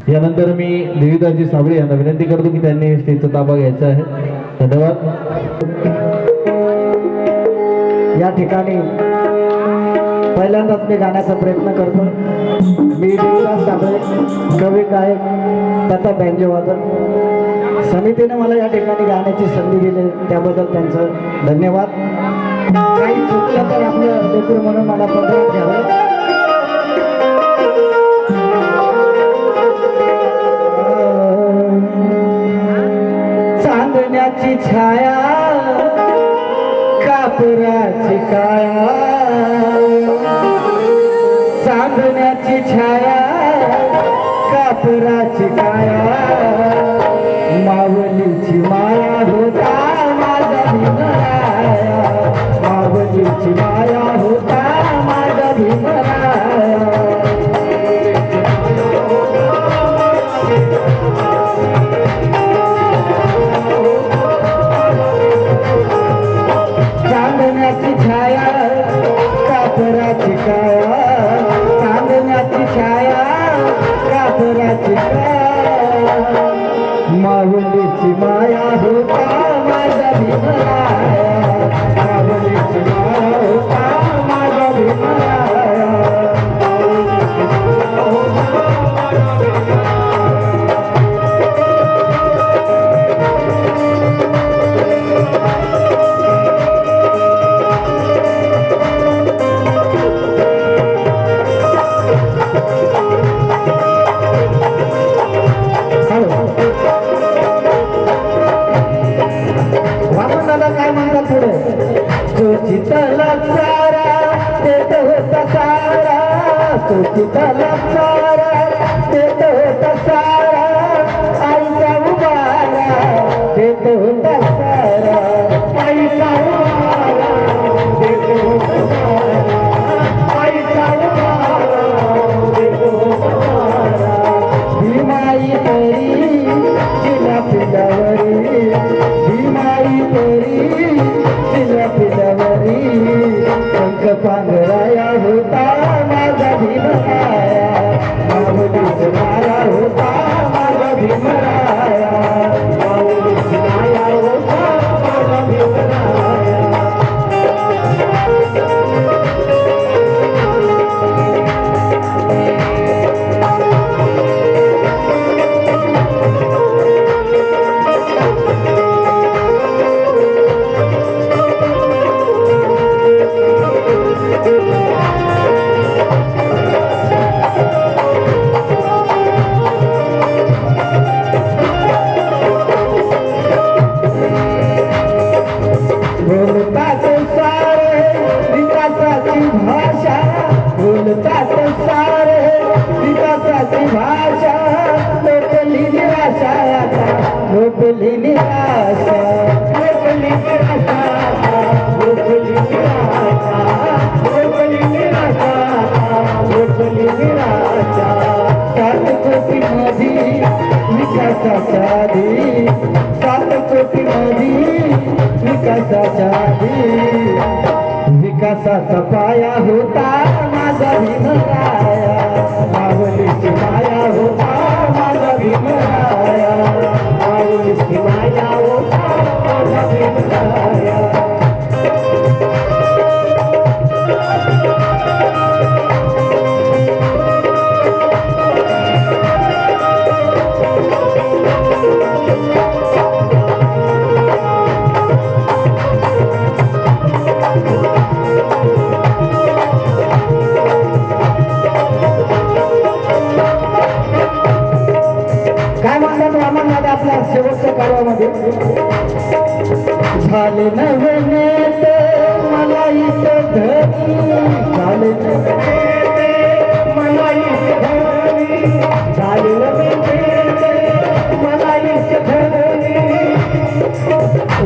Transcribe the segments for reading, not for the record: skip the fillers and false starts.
यानंतर मी देवीदासजी साबळे यांना विनंती करतो की त्यांनी स्टेजचा ताबा घ्यायचा आहे. धन्यवाद. या ठिकाणी पहिल्यांदाच मी गाण्याचा प्रयत्न करतो. मी देवीदास साबळे, कवी गायक तथा बँजो वादक. समितीने मला या ठिकाणी गाण्याची संधी दिली त्याबद्दल त्यांचं धन्यवाद. काही चुकलं तर आपलं लेकरू म्हणून मला पदरात घ्यावं. चांदण्याची छाया कापराची काया, चांदण्याची छाया कापराची काया, मावलीची माया होता माझा भीमराया, मावलीची माया होता माझा भीमराया. चांदण्याची छाया कापराची काया, चांदण्याची छाया कापराची काया, माऊलीची माया होता माझा भीमराया, माऊलीची माया होता माझा भीमराया. चितला सारा देत होता सारा, तो चितला सारा देत होता सारा, आईचा उबारा देत होता सारा, आईचा उबारा देत होता सारा, आईचा उबारा देत होता सारा. भीमाई तरी जिला पिलावरी, भीमाई तरी जिला पिलावरी, पंख पांघराया होता माझा भीमराया, माऊलीची माया होता माझा भीमराया, माऊलीची माया होता माझा भीमराया. बोलतात सारे विकासाची भाषा, बोलतात सारे विकासाची भाषा, लोकली निराशा आता, लोकली निराशा, लोकली निराशा, लोकली निराशा, लोकली निराशा, लोकली निराशा. 7 कोटी मध्ये विकासाच्या आधी, 7 कोटी मध्ये विकासाच्या आधी, विकासाचा पाया होता माझा भीमराया, माऊलीची माया होता माझा भीमराया, माऊलीची माया होता माझा भीमराया. काय म्हणतात रामांमध्ये आपल्या शेवटच्या काळामध्ये, झाले नव्हे ते मला इथं घरी, झाले नव्हे मला इथं घरी, झाले नव्हे मला इथं घरी,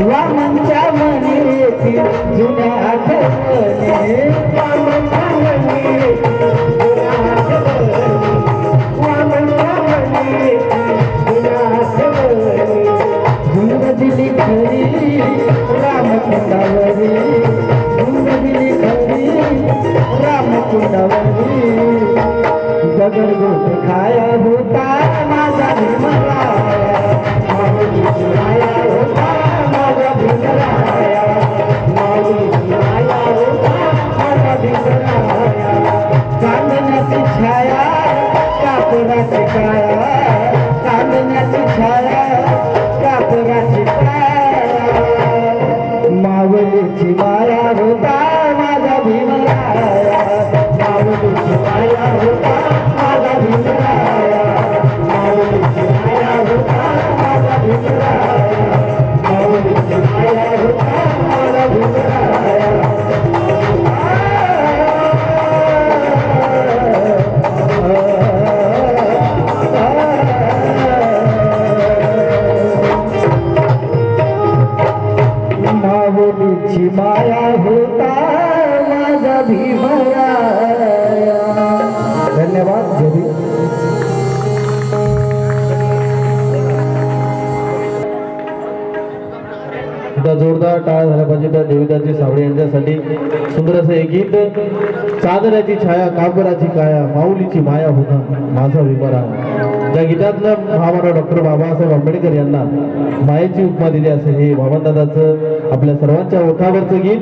वामनच्या मनी येतील जुन्या आठवणी, वामनच्या मनी येतील जुन्या आठवणी, वामनच्या मनी येतील जुन्या आठवणी. धुंद दिली खरी रामकुंडावरी, धुंद दिली खरी रामकुंडावरी, दगड गोट खाया होता भीमराया. धन्यवाद. जय भीम. एकदा जोरदार टाळ झाला पाहिजे त्या देविदासजी सावळे यांच्यासाठी सुंदर असं एक गीत. चादराची छाया काबराची काया माऊलीची माया होता माझा विमारा. त्या गीतातलं महामानव डॉक्टर बाबासाहेब आंबेडकर यांना मायेची उपमा दिली असं हे वामनदादाचं आपल्या सर्वांच्या ओठावरचं गीत.